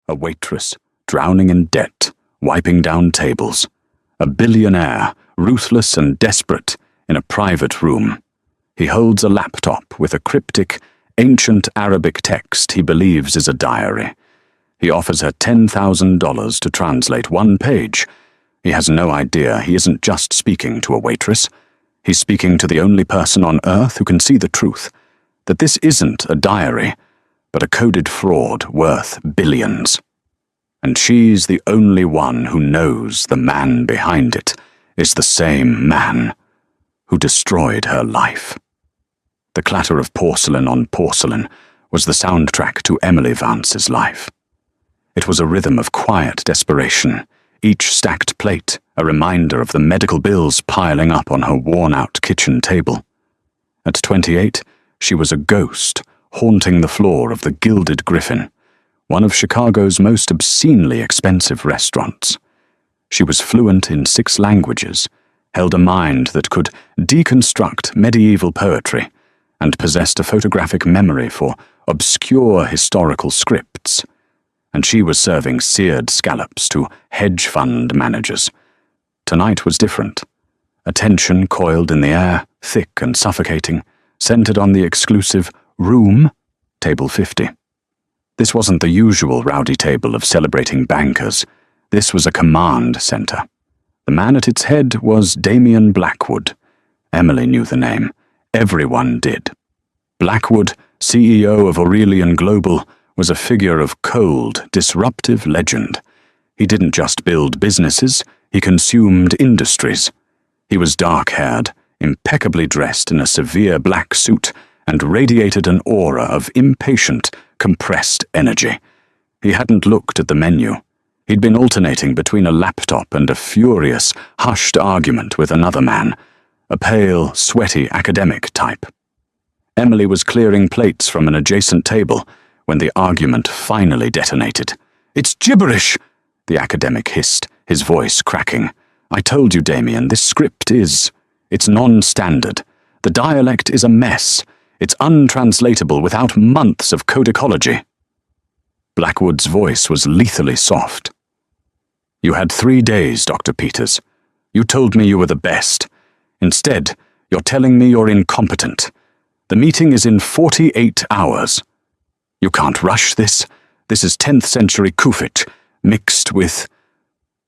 A waitress, drowning in debt, wiping down tables. A billionaire, ruthless and desperate, in a private room. He holds a laptop with a cryptic, ancient Arabic text he believes is a diary. He offers her $10,000 to translate one page. He has no idea he isn't just speaking to a waitress. He's speaking to the only person on earth who can see the truth, that this isn't a diary, but a coded fraud worth billions. And she's the only one who knows the man behind it is the same man who destroyed her life. The clatter of porcelain on porcelain was the soundtrack to Emily Vance's life. It was a rhythm of quiet desperation, each stacked plate a reminder of the medical bills piling up on her worn-out kitchen table. At 28, she was a ghost haunting the floor of the Gilded Griffin, one of Chicago's most obscenely expensive restaurants. She was fluent in 6 languages, held a mind that could deconstruct medieval poetry, and possessed a photographic memory for obscure historical scripts. And she was serving seared scallops to hedge fund managers. Tonight was different. A tension coiled in the air, thick and suffocating, centered on the exclusive room, table 50. This wasn't the usual rowdy table of celebrating bankers. This was a command center. The man at its head was Damien Blackwood. Emily knew the name. Everyone did. Blackwood, CEO of Aurelian Global, was a figure of cold, disruptive legend. He didn't just build businesses, he consumed industries. He was dark-haired, impeccably dressed in a severe black suit, and radiated an aura of impatient, compressed energy. He hadn't looked at the menu. He'd been alternating between a laptop and a furious, hushed argument with another man, a pale, sweaty academic type. Emily was clearing plates from an adjacent table when the argument finally detonated. "It's gibberish!" the academic hissed, his voice cracking. "I told you, Damien, this script is... it's non-standard. The dialect is a mess. It's untranslatable without months of codicology." Blackwood's voice was lethally soft. "You had 3 days, Dr. Peters. You told me you were the best. Instead, you're telling me you're incompetent. The meeting is in 48 hours. You can't rush this. This is 10th century Kufit, mixed with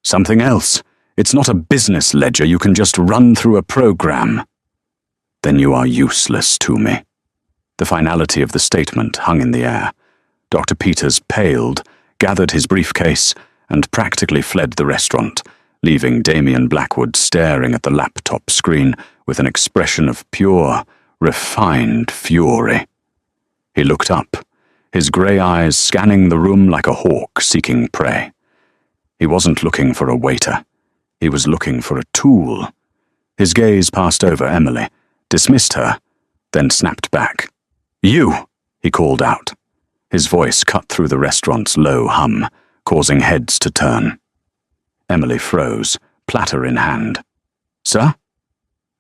something else. It's not a business ledger you can just run through a program." "Then you are useless to me." The finality of the statement hung in the air. Dr. Peters paled, gathered his briefcase, and practically fled the restaurant, leaving Damien Blackwood staring at the laptop screen with an expression of pure, refined fury. He looked up, his grey eyes scanning the room like a hawk seeking prey. He wasn't looking for a waiter. He was looking for a tool. His gaze passed over Emily, dismissed her, then snapped back. "You!" he called out. His voice cut through the restaurant's low hum, causing heads to turn. Emily froze, platter in hand. "Sir?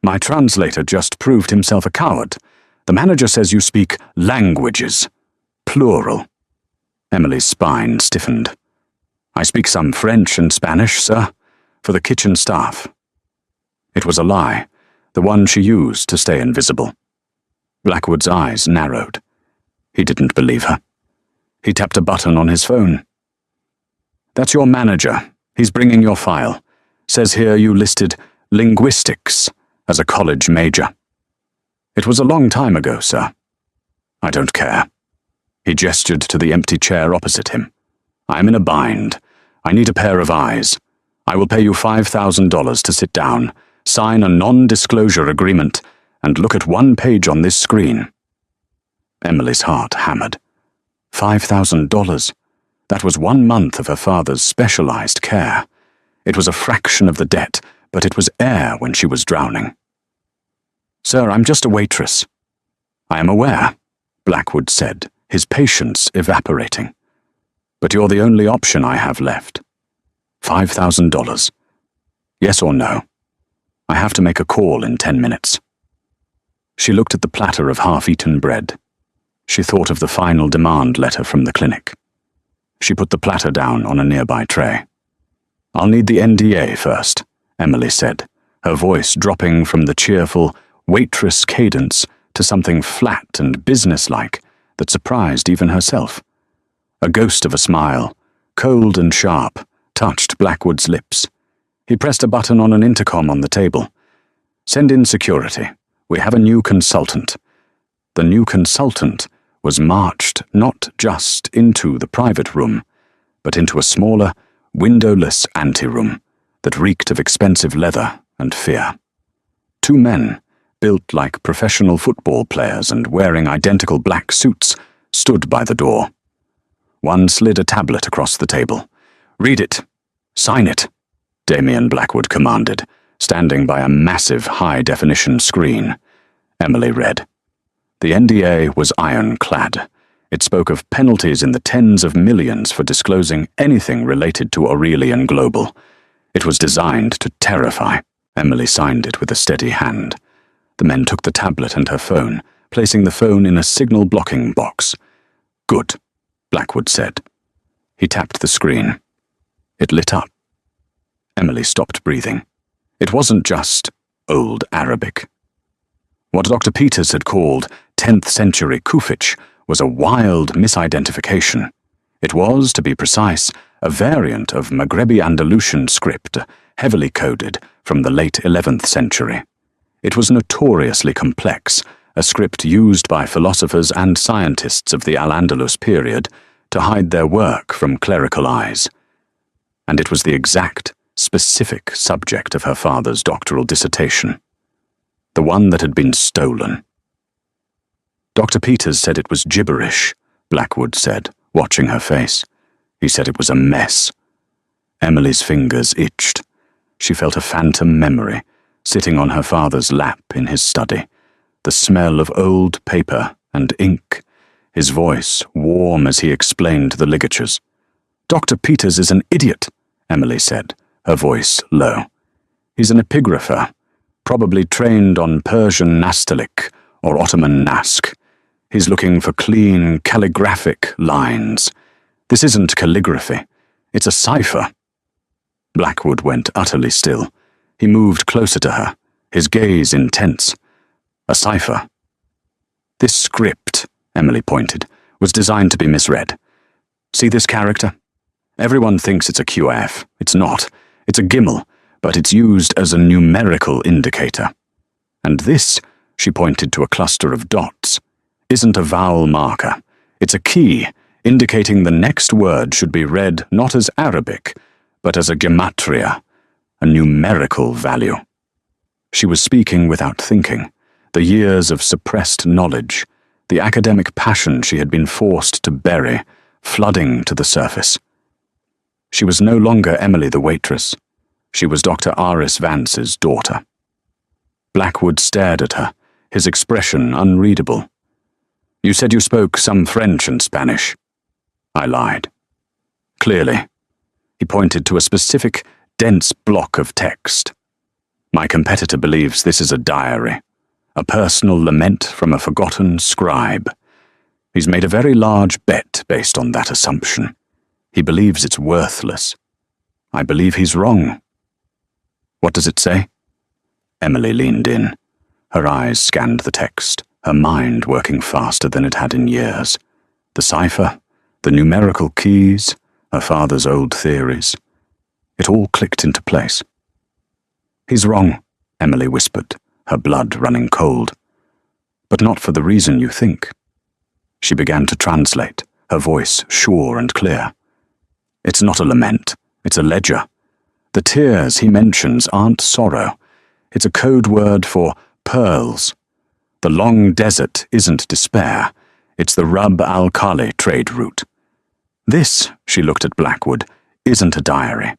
My translator just proved himself a coward. The manager says you speak languages. Plural." Emily's spine stiffened. "I speak some French and Spanish, sir, for the kitchen staff." It was a lie, the one she used to stay invisible. Blackwood's eyes narrowed. He didn't believe her. He tapped a button on his phone. "That's your manager. He's bringing your file. Says here you listed linguistics as a college major." "It was a long time ago, sir." "I don't care." He gestured to the empty chair opposite him. "I'm in a bind. I need a pair of eyes. I will pay you $5,000 to sit down, sign a non-disclosure agreement, and look at one page on this screen." Emily's heart hammered. $5,000. That was 1 month of her father's specialized care. It was a fraction of the debt, but it was air when she was drowning. "Sir, I'm just a waitress." "I am aware," Blackwood said, his patience evaporating. "But you're the only option I have left. $5,000. Yes or no? I have to make a call in 10 minutes. She looked at the platter of half-eaten bread. She thought of the final demand letter from the clinic. She put the platter down on a nearby tray. "I'll need the NDA first," Emily said, her voice dropping from the cheerful Waitress cadence to something flat and businesslike that surprised even herself. A ghost of a smile, cold and sharp, touched Blackwood's lips. He pressed a button on an intercom on the table. "Send in security. We have a new consultant." The new consultant was marched not just into the private room, but into a smaller, windowless anteroom that reeked of expensive leather and fear. Two men, built like professional football players and wearing identical black suits, stood by the door. One slid a tablet across the table. "Read it. Sign it," Damien Blackwood commanded, standing by a massive high-definition screen. Emily read. The NDA was ironclad. It spoke of penalties in the tens of millions for disclosing anything related to Aurelian Global. It was designed to terrify. Emily signed it with a steady hand. The men took the tablet and her phone, placing the phone in a signal-blocking box. "Good," Blackwood said. He tapped the screen. It lit up. Emily stopped breathing. It wasn't just old Arabic. What Dr. Peters had called 10th century Kufic was a wild misidentification. It was, to be precise, a variant of Maghrebi Andalusian script, heavily coded from the late 11th century. It was notoriously complex, a script used by philosophers and scientists of the Al-Andalus period to hide their work from clerical eyes. And it was the exact, specific subject of her father's doctoral dissertation. The one that had been stolen. Dr. Peters said it was gibberish, Blackwood said, watching her face. He said it was a mess. Emily's fingers itched. She felt a phantom memory, sitting on her father's lap in his study, the smell of old paper and ink, his voice warm as he explained the ligatures. "Dr. Peters is an idiot," Emily said, her voice low. "He's an epigrapher, probably trained on Persian Nastaliq or Ottoman Naskh. He's looking for clean, calligraphic lines. This isn't calligraphy. It's a cipher." Blackwood went utterly still. He moved closer to her, his gaze intense. "A cipher." "This script," Emily pointed, "was designed to be misread. See this character? Everyone thinks it's a QF. It's not. It's a Gimel, but it's used as a numerical indicator. And this," she pointed to a cluster of dots, "isn't a vowel marker. It's a key, indicating the next word should be read not as Arabic, but as a gematria, a numerical value." She was speaking without thinking, the years of suppressed knowledge, the academic passion she had been forced to bury, flooding to the surface. She was no longer Emily the waitress. She was Dr. Aris Vance's daughter. Blackwood stared at her, his expression unreadable. "You said you spoke some French and Spanish." I lied. "Clearly." He pointed to a specific, dense block of text. "My competitor believes this is a diary, a personal lament from a forgotten scribe. He's made a very large bet based on that assumption. He believes it's worthless. I believe he's wrong." "What does it say?" Emily leaned in. Her eyes scanned the text, her mind working faster than it had in years. The cipher, the numerical keys, her father's old theories. It all clicked into place. "He's wrong," Emily whispered, her blood running cold. "But not for the reason you think." She began to translate, her voice sure and clear. "It's not a lament, it's a ledger. The tears he mentions aren't sorrow. It's a code word for pearls. The long desert isn't despair. It's the Rub al-Khali trade route. This," she looked at Blackwood, "isn't a diary.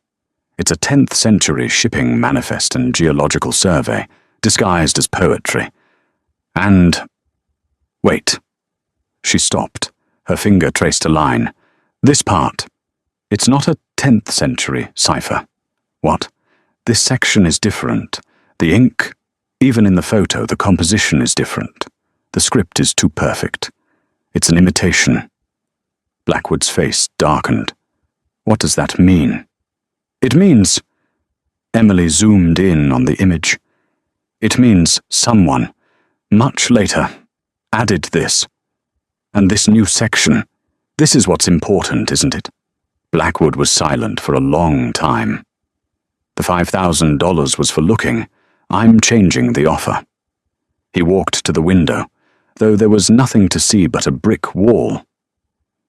It's a 10th century shipping manifest and geological survey, disguised as poetry. And... wait." She stopped. Her finger traced a line. "This part. It's not a 10th century cipher. What? This section is different. The ink, even in the photo, the composition is different. The script is too perfect. It's an imitation." Blackwood's face darkened. What does that mean? It means... Emily zoomed in on the image. It means someone, much later, added this. And this new section. This is what's important, isn't it? Blackwood was silent for a long time. The $5,000 was for looking. I'm changing the offer. He walked to the window, though there was nothing to see but a brick wall.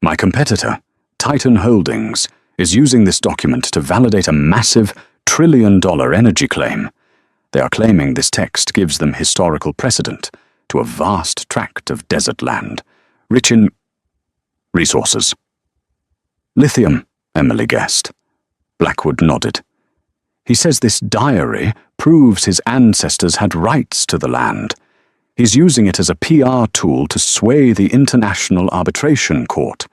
My competitor, Titan Holdings, is using this document to validate a massive trillion-dollar energy claim. They are claiming this text gives them historical precedent to a vast tract of desert land, rich in resources. Lithium, Emily guessed. Blackwood nodded. He says this diary proves his ancestors had rights to the land. He's using it as a PR tool to sway the International Arbitration Court.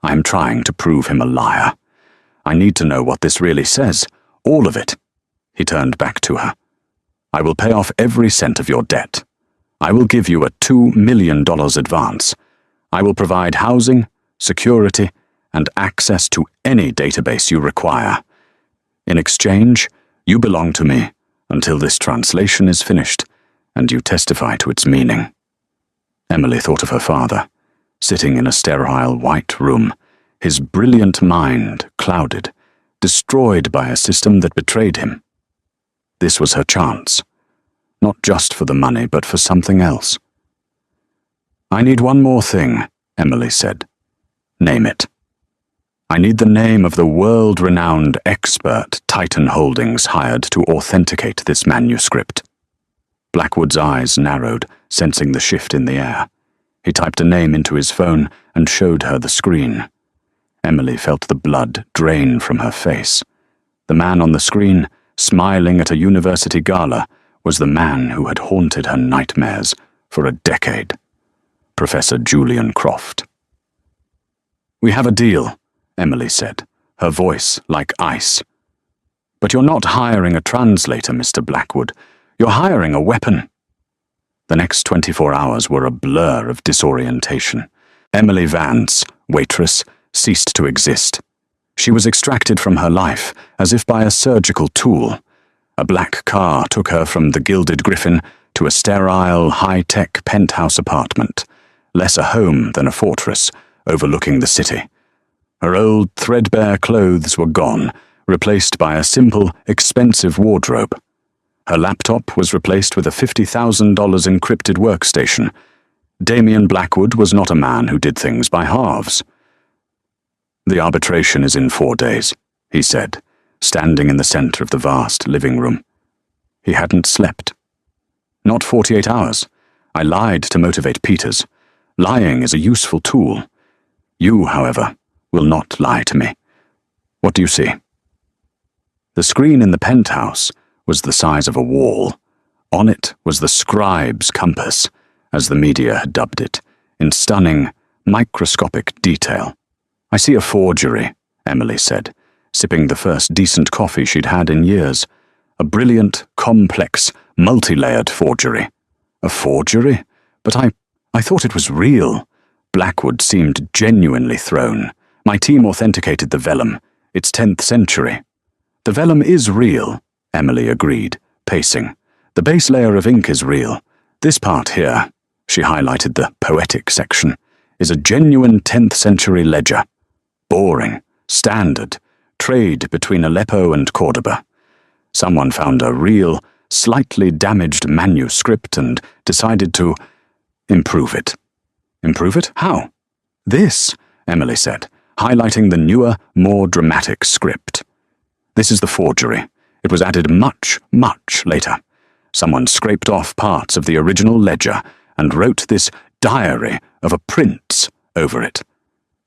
I'm trying to prove him a liar. I need to know what this really says. All of it. He turned back to her. I will pay off every cent of your debt. I will give you a $2 million advance. I will provide housing, security, and access to any database you require. In exchange, you belong to me until this translation is finished and you testify to its meaning. Emily thought of her father, sitting in a sterile white room, his brilliant mind clouded, destroyed by a system that betrayed him. This was her chance, not just for the money, but for something else. I need one more thing, Emily said. Name it. I need the name of the world-renowned expert Titan Holdings hired to authenticate this manuscript. Blackwood's eyes narrowed, sensing the shift in the air. He typed a name into his phone and showed her the screen. Emily felt the blood drain from her face. The man on the screen, smiling at a university gala, was the man who had haunted her nightmares for a decade. Professor Julian Croft. We have a deal, Emily said, her voice like ice. But you're not hiring a translator, Mr. Blackwood. You're hiring a weapon. The next 24 hours were a blur of disorientation. Emily Vance, Waitress, ceased to exist. She was extracted from her life, as if by a surgical tool. A black car took her from the Gilded Griffin to a sterile, high-tech penthouse apartment, less a home than a fortress, overlooking the city. Her old, threadbare clothes were gone, replaced by a simple, expensive wardrobe. Her laptop was replaced with a $50,000 encrypted workstation. Damien Blackwood was not a man who did things by halves. The arbitration is in 4 days, he said, standing in the center of the vast living room. He hadn't slept. Not 48 hours. I lied to motivate Peters. Lying is a useful tool. You, however, will not lie to me. What do you see? The screen in the penthouse was the size of a wall. On it was the scribe's compass, as the media had dubbed it, in stunning, microscopic detail. I see a forgery, Emily said, sipping the first decent coffee she'd had in years. A brilliant, complex, multi-layered forgery. A forgery? But I thought it was real. Blackwood seemed genuinely thrown. My team authenticated the vellum. It's 10th century. The vellum is real, Emily agreed, pacing. The base layer of ink is real. This part here, she highlighted the poetic section, is a genuine 10th century ledger. Boring, standard, trade between Aleppo and Cordoba. Someone found a real, slightly damaged manuscript and decided to improve it. Improve it? How? This, Emily said, highlighting the newer, more dramatic script. This is the forgery. It was added much, much later. Someone scraped off parts of the original ledger and wrote this diary of a prince over it.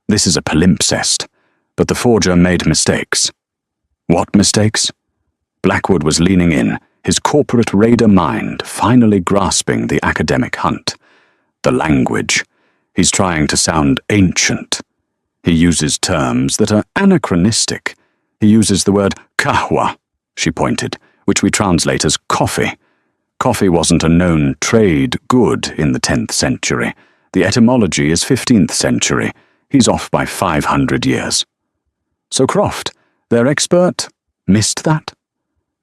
This is a palimpsest, but the forger made mistakes. What mistakes? Blackwood was leaning in, his corporate raider mind finally grasping the academic hunt. The language. He's trying to sound ancient. He uses terms that are anachronistic. He uses the word kahwa, she pointed, which we translate as coffee. Coffee wasn't a known trade good in the 10th century. The etymology is 15th century. He's off by 500 years. So Croft, their expert, missed that?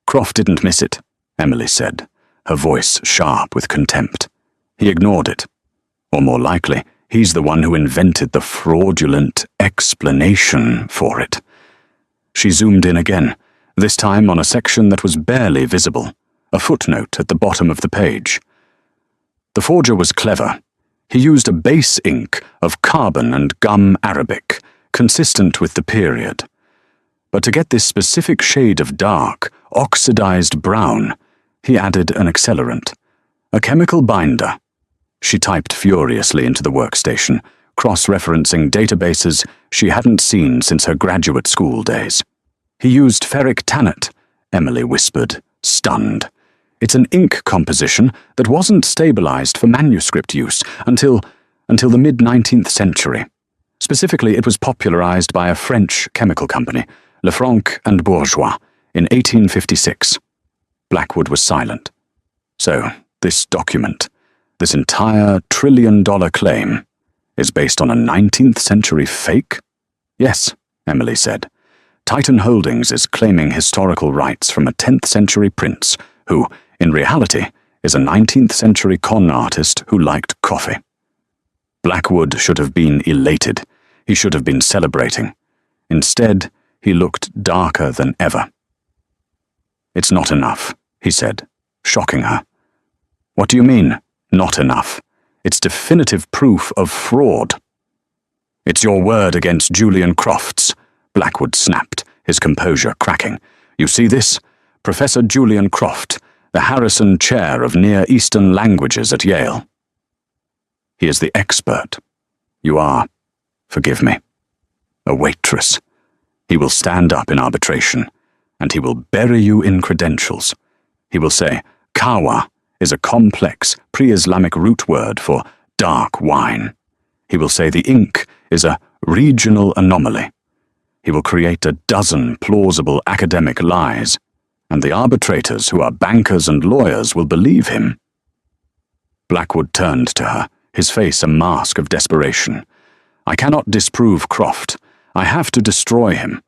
Croft didn't miss it, Emily said, her voice sharp with contempt. He ignored it. Or more likely, he's the one who invented the fraudulent explanation for it. She zoomed in again, this time on a section that was barely visible, a footnote at the bottom of the page. The forger was clever. He used a base ink of carbon and gum arabic, consistent with the period. But to get this specific shade of dark, oxidized brown, he added an accelerant, a chemical binder. She typed furiously into the workstation, cross-referencing databases she hadn't seen since her graduate school days. He used ferric tannate, Emily whispered, stunned. It's an ink composition that wasn't stabilized for manuscript use until the mid-19th century. Specifically, it was popularized by a French chemical company, Lefranc and Bourgeois, in 1856. Blackwood was silent. So, this document, this entire trillion-dollar claim, is based on a 19th century fake? Yes, Emily said. Titan Holdings is claiming historical rights from a 10th century prince who, in reality, is a 19th century con artist who liked coffee. Blackwood should have been elated. He should have been celebrating. Instead, he looked darker than ever. It's not enough, he said, shocking her. What do you mean, not enough? It's definitive proof of fraud. It's your word against Julian Croft's, Blackwood snapped, his composure cracking. You see this? Professor Julian Croft, the Harrison Chair of Near Eastern Languages at Yale. He is the expert. You are, forgive me, a waitress. He will stand up in arbitration, and he will bury you in credentials. He will say, kawa is a complex pre-Islamic root word for dark wine. He will say the ink is a regional anomaly. He will create a dozen plausible academic lies, and the arbitrators who are bankers and lawyers will believe him. Blackwood turned to her, his face a mask of desperation. I cannot disprove Croft. I have to destroy him.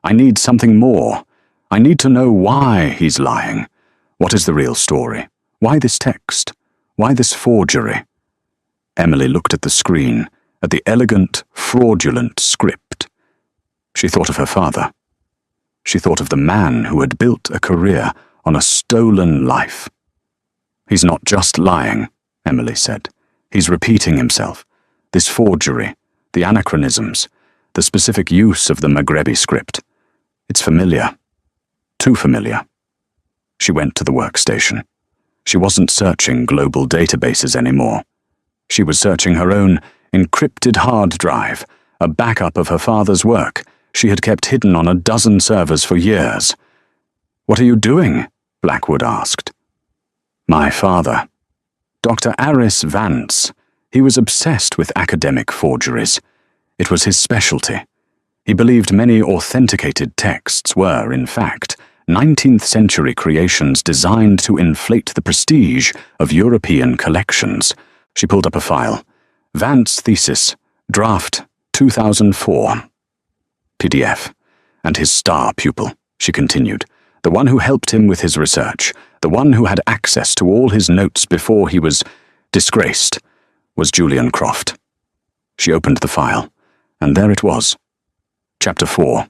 I need something more. I need to know why he's lying. What is the real story? Why this text? Why this forgery? Emily looked at the screen, at the elegant, fraudulent script. She thought of her father. She thought of the man who had built a career on a stolen life. He's not just lying, Emily said. He's repeating himself. This forgery, the anachronisms, the specific use of the Maghrebi script. It's familiar. Too familiar. She went to the workstation. She wasn't searching global databases anymore. She was searching her own encrypted hard drive, a backup of her father's work she had kept hidden on a dozen servers for years. What are you doing? Blackwood asked. My father. Dr. Aris Vance. He was obsessed with academic forgeries. It was his specialty. He believed many authenticated texts were, in fact, 19th century creations designed to inflate the prestige of European collections. She pulled up a file. Vance thesis, draft 2004. PDF. And his star pupil, she continued, the one who helped him with his research, the one who had access to all his notes before he was disgraced, was Julian Croft. She opened the file, and there it was. Chapter 4.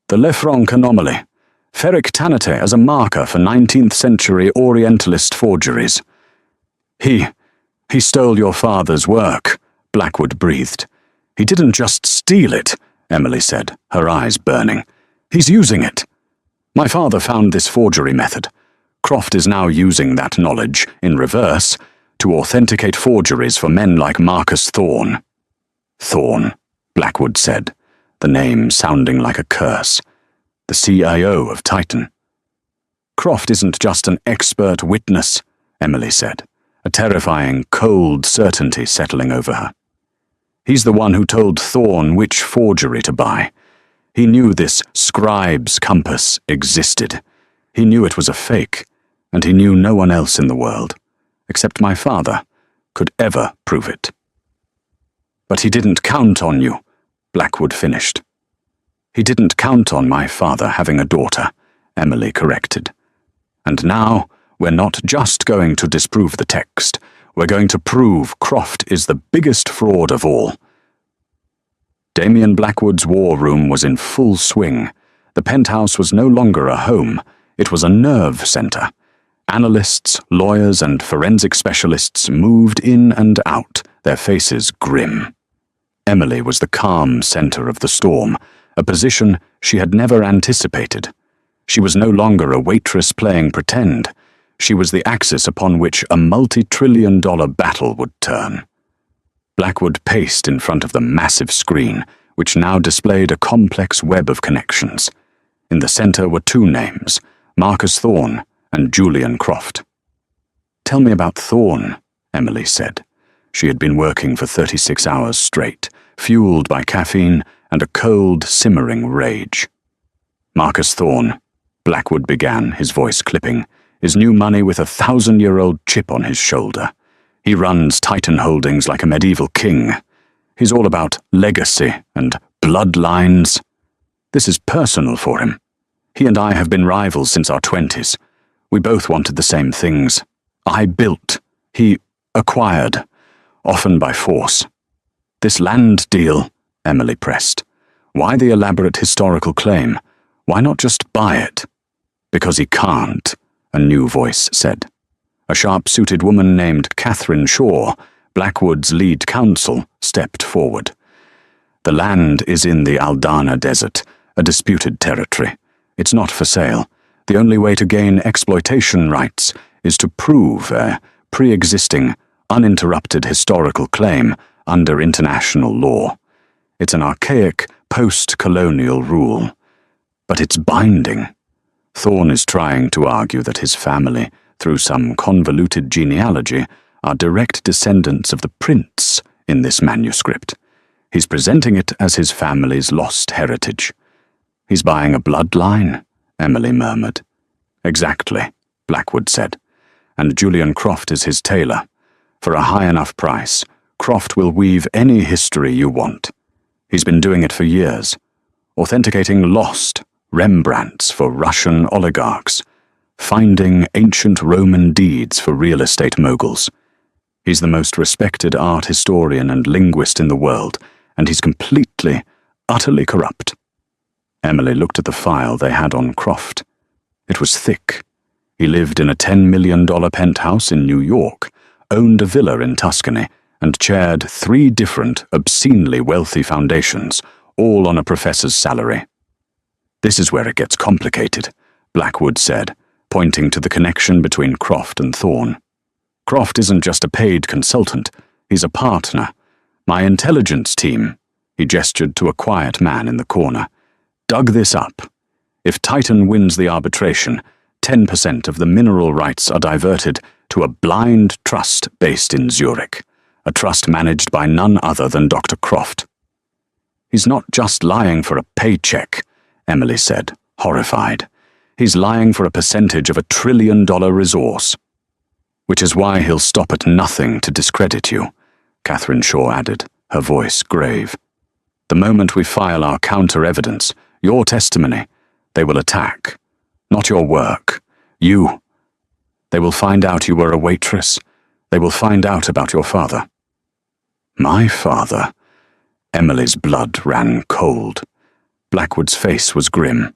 The Lefranc anomaly. Ferric tannate as a marker for 19th century Orientalist forgeries. He stole your father's work, Blackwood breathed. He didn't just steal it, Emily said, her eyes burning. He's using it. My father found this forgery method. Croft is now using that knowledge, in reverse, to authenticate forgeries for men like Marcus Thorne. Thorne, Blackwood said, the name sounding like a curse. The CIO of Titan. Croft isn't just an expert witness, Emily said, a terrifying, cold certainty settling over her. He's the one who told Thorne which forgery to buy. He knew this scribe's compass existed. He knew it was a fake, and he knew no one else in the world, except my father, could ever prove it. But he didn't count on you, Blackwood finished. He didn't count on my father having a daughter, Emily corrected. And now, we're not just going to disprove the text, we're going to prove Croft is the biggest fraud of all. Damien Blackwood's war room was in full swing. The penthouse was no longer a home, it was a nerve center. Analysts, lawyers, and forensic specialists moved in and out, their faces grim. Emily was the calm center of the storm, a position she had never anticipated. She was no longer a waitress playing pretend. She was the axis upon which a multi-trillion-dollar battle would turn. Blackwood paced in front of the massive screen, which now displayed a complex web of connections. In the center were two names, Marcus Thorne and Julian Croft. "Tell me about Thorne," Emily said. She had been working for 36 hours straight, fueled by caffeine and a cold, simmering rage. "Marcus Thorne," Blackwood began, his voice clipping, "is new money with a 1,000-year-old chip on his shoulder. He runs Titan Holdings like a medieval king. He's all about legacy and bloodlines. This is personal for him. He and I have been rivals since our 20s. We both wanted the same things. I built. He acquired, often by force. This land deal," Emily pressed. "Why the elaborate historical claim? Why not just buy it?" "Because he can't," a new voice said. A sharp-suited woman named Catherine Shaw, Blackwood's lead counsel, stepped forward. "The land is in the Aldana Desert, a disputed territory. It's not for sale. The only way to gain exploitation rights is to prove a pre-existing, uninterrupted historical claim under international law. It's an archaic, post-colonial rule. But it's binding. Thorne is trying to argue that his family, through some convoluted genealogy, are direct descendants of the prince in this manuscript. He's presenting it as his family's lost heritage." "He's buying a bloodline," Emily murmured. "Exactly," Blackwood said. "And Julian Croft is his tailor. For a high enough price, Croft will weave any history you want. He's been doing it for years, authenticating lost Rembrandts for Russian oligarchs, finding ancient Roman deeds for real estate moguls. He's the most respected art historian and linguist in the world, and he's completely, utterly corrupt." Emily looked at the file they had on Croft. It was thick. He lived in a $10 million penthouse in New York, owned a villa in Tuscany, and chaired 3 different, obscenely wealthy foundations, all on a professor's salary. "This is where it gets complicated," Blackwood said, pointing to the connection between Croft and Thorne. "Croft isn't just a paid consultant, he's a partner. My intelligence team," he gestured to a quiet man in the corner, "dug this up. If Titan wins the arbitration, 10% of the mineral rights are diverted to a blind trust based in Zurich, a trust managed by none other than Dr. Croft." "He's not just lying for a paycheck," Emily said, horrified. "He's lying for a percentage of $1 trillion resource." "Which is why he'll stop at nothing to discredit you," Catherine Shaw added, her voice grave. "The moment we file our counter-evidence, your testimony, they will attack. Not your work. You. They will find out you were a waitress. They will find out about your father." "My father?" Emily's blood ran cold. Blackwood's face was grim.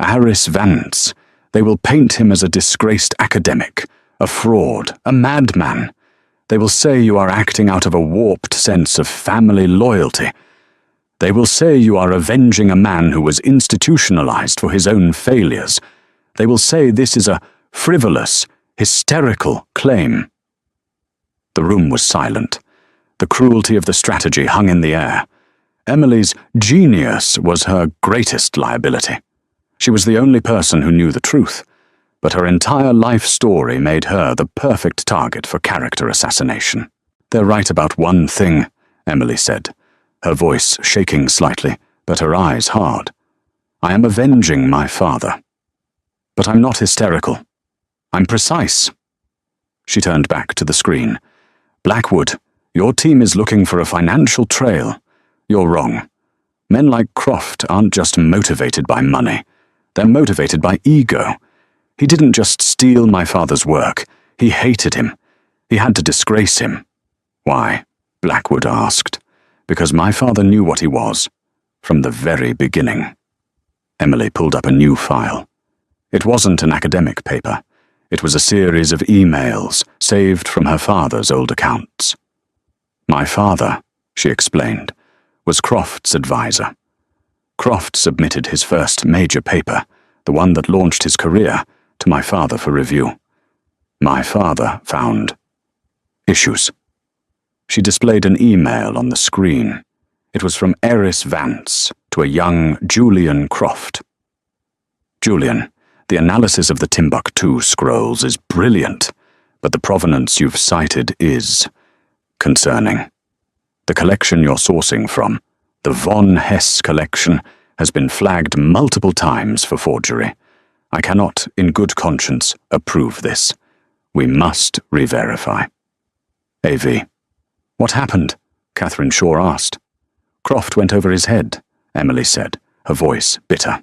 "Harris Vance. They will paint him as a disgraced academic, a fraud, a madman. They will say you are acting out of a warped sense of family loyalty. They will say you are avenging a man who was institutionalized for his own failures. They will say this is a frivolous, hysterical claim." The room was silent. The cruelty of the strategy hung in the air. Emily's genius was her greatest liability. She was the only person who knew the truth, but her entire life story made her the perfect target for character assassination. "They're right about one thing," Emily said, her voice shaking slightly, but her eyes hard. "I am avenging my father. But I'm not hysterical. I'm precise." She turned back to the screen. "Blackwood, your team is looking for a financial trail. You're wrong. Men like Croft aren't just motivated by money. They're motivated by ego. He didn't just steal my father's work. He hated him. He had to disgrace him. Why? Blackwood asked. Because my father knew what he was, from the very beginning. Emily pulled up a new file. It wasn't an academic paper. It was a series of emails saved from her father's old accounts. My father, she explained, was Croft's advisor. Croft submitted his first major paper, the one that launched his career, to my father for review. My father found issues. She displayed an email on the screen. It was from Iris Vance to a young Julian Croft. Julian, the analysis of the Timbuktu scrolls is brilliant, but the provenance you've cited is concerning. The collection you're sourcing from, the Von Hess collection, has been flagged multiple times for forgery. I cannot, in good conscience, approve this. We must re-verify. A.V. What happened? Catherine Shaw asked. Croft went over his head, Emily said, her voice bitter.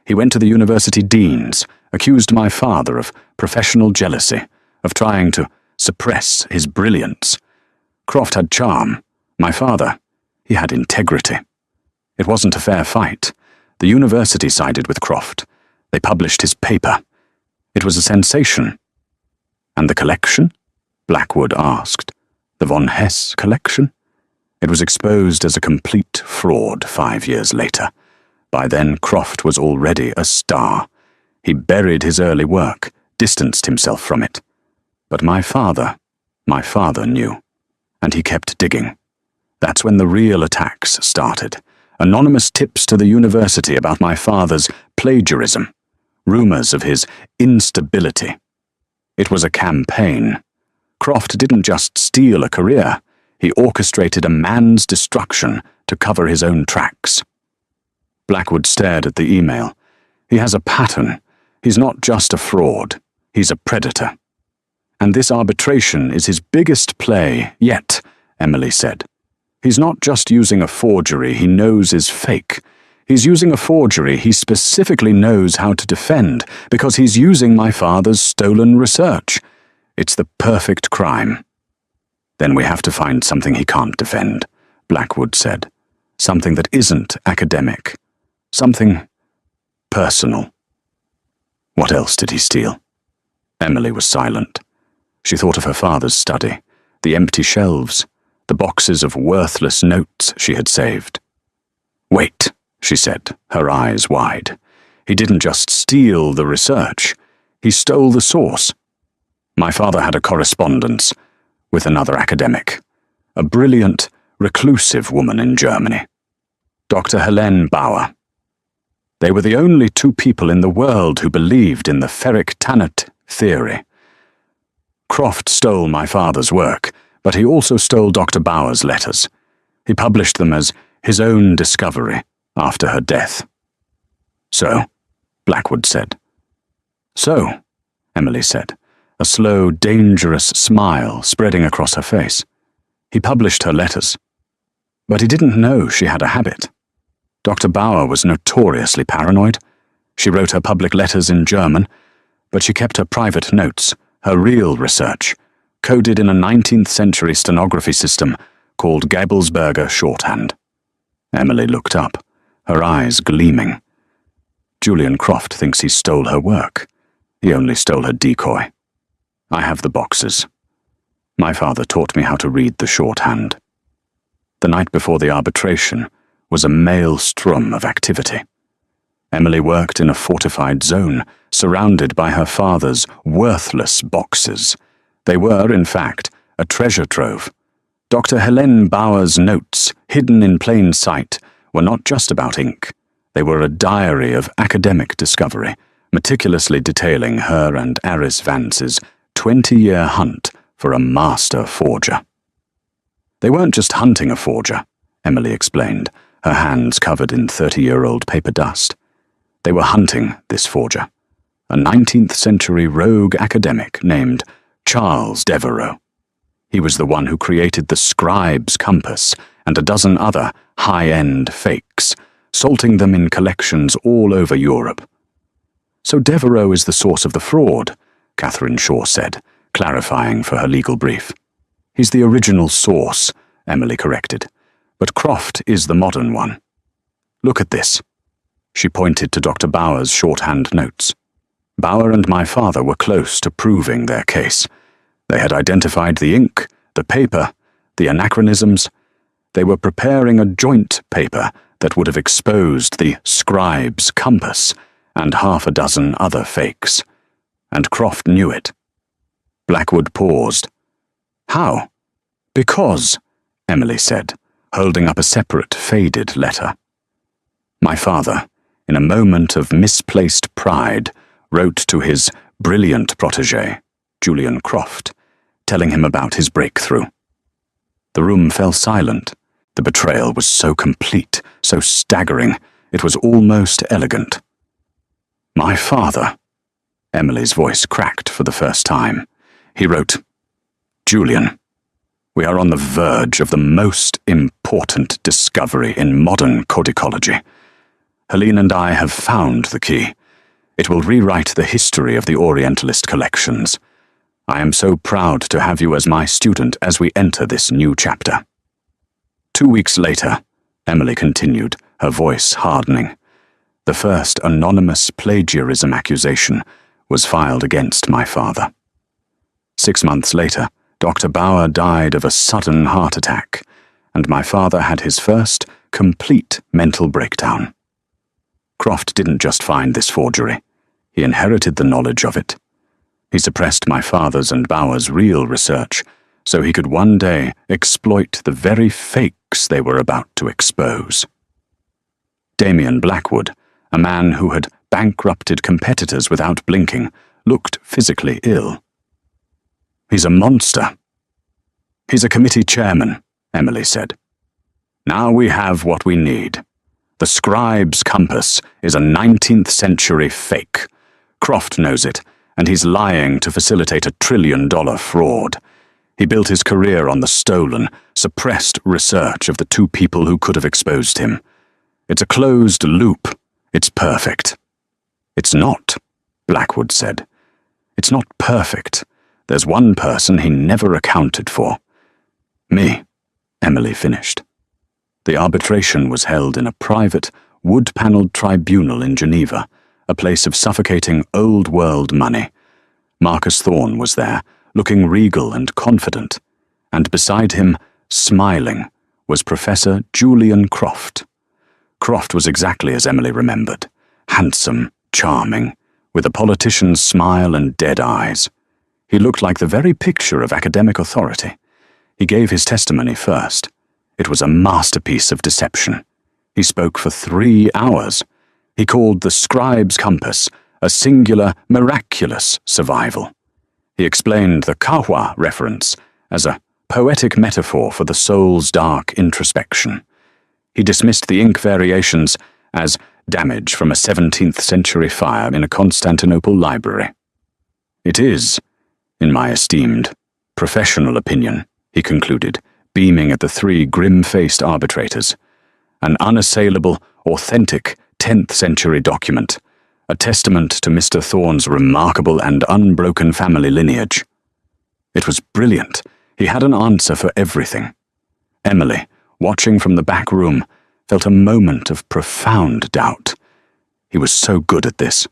He went to the university deans, accused my father of professional jealousy, of trying to suppress his brilliance. Croft had charm. My father, he had integrity. It wasn't a fair fight. The university sided with Croft. They published his paper. It was a sensation. And the collection? Blackwood asked. The Von Hess collection? It was exposed as a complete fraud 5 years later. By then, Croft was already a star. He buried his early work, distanced himself from it. But my father knew. And he kept digging. That's when the real attacks started. Anonymous tips to the university about my father's plagiarism. Rumors of his instability. It was a campaign. Croft didn't just steal a career. He orchestrated a man's destruction to cover his own tracks. Blackwood stared at the email. He has a pattern. He's not just a fraud. He's a predator. And this arbitration is his biggest play yet, Emily said. He's not just using a forgery he knows is fake. He's using a forgery he specifically knows how to defend, because he's using my father's stolen research. It's the perfect crime. Then we have to find something he can't defend, Blackwood said. Something that isn't academic. Something personal. What else did he steal? Emily was silent. She thought of her father's study, the empty shelves, the boxes of worthless notes she had saved. Wait, she said, her eyes wide. He didn't just steal the research. He stole the source. My father had a correspondence with another academic, a brilliant, reclusive woman in Germany, Dr. Helene Bauer. They were the only two people in the world who believed in the ferric tannet theory. Croft stole my father's work, but he also stole Dr. Bauer's letters. He published them as his own discovery after her death. So, Blackwood said. So, Emily said, a slow, dangerous smile spreading across her face. He published her letters. But he didn't know she had a habit. Dr. Bauer was notoriously paranoid. She wrote her public letters in German, but she kept her private notes, her real research, coded in a 19th century stenography system called Gabelsberger shorthand. Emily looked up, her eyes gleaming. Julian Croft thinks he stole her work. He only stole her decoy. I have the boxes. My father taught me how to read the shorthand. The night before the arbitration was a maelstrom of activity. Emily worked in a fortified zone, surrounded by her father's worthless boxes. They were, in fact, a treasure trove. Dr. Helene Bauer's notes, hidden in plain sight, were not just about ink. They were a diary of academic discovery, meticulously detailing her and Iris Vance's 20-year hunt for a master forger. They weren't just hunting a forger, Emily explained, her hands covered in 30-year-old paper dust. They were hunting this forger, a 19th century rogue academic named Charles Devereux. He was the one who created the scribe's compass and a dozen other high-end fakes, salting them in collections all over Europe. So Devereux is the source of the fraud, Catherine Shaw said, clarifying for her legal brief. He's the original source, Emily corrected, but Croft is the modern one. Look at this. She pointed to Dr. Bauer's shorthand notes. Bauer and my father were close to proving their case. They had identified the ink, the paper, the anachronisms. They were preparing a joint paper that would have exposed the scribe's compass and half a dozen other fakes. And Croft knew it. Blackwood paused. How? Because, Emily said, holding up a separate, faded letter. My father, in a moment of misplaced pride, wrote to his brilliant protégé, Julian Croft, telling him about his breakthrough. The room fell silent. The betrayal was so complete, so staggering, it was almost elegant. My father, Emily's voice cracked for the first time. He wrote, Julian, we are on the verge of the most important discovery in modern codicology. Helene and I have found the key. It will rewrite the history of the Orientalist collections. I am so proud to have you as my student as we enter this new chapter. 2 weeks later, Emily continued, her voice hardening. The first anonymous plagiarism accusation was filed against my father. 6 months later, Dr. Bauer died of a sudden heart attack, and my father had his first complete mental breakdown. Croft didn't just find this forgery. He inherited the knowledge of it. He suppressed my father's and Bauer's real research, so he could one day exploit the very fakes they were about to expose. Damien Blackwood, a man who had bankrupted competitors without blinking, looked physically ill. He's a monster. He's a committee chairman, Emily said. Now we have what we need. The scribe's compass is a 19th century fake. Croft knows it, and he's lying to facilitate a $1 trillion fraud. He built his career on the stolen, suppressed research of the two people who could have exposed him. It's a closed loop. It's perfect. It's not, Blackwood said. It's not perfect. There's one person he never accounted for. Me, Emily finished. The arbitration was held in a private, wood-panelled tribunal in Geneva, a place of suffocating old-world money. Marcus Thorne was there, looking regal and confident, and beside him, smiling, was Professor Julian Croft. Croft was exactly as Emily remembered, handsome, charming, with a politician's smile and dead eyes. He looked like the very picture of academic authority. He gave his testimony first. It was a masterpiece of deception. He spoke for 3 hours. He called the scribe's compass a singular, miraculous survival. He explained the kahwa reference as a poetic metaphor for the soul's dark introspection. He dismissed the ink variations as damage from a 17th century fire in a Constantinople library. It is, in my esteemed, professional opinion, he concluded, beaming at the 3 grim-faced arbitrators, an unassailable, authentic 10th century document, a testament to Mr. Thorne's remarkable and unbroken family lineage. It was brilliant. He had an answer for everything. Emily, watching from the back room, felt a moment of profound doubt. He was so good at this.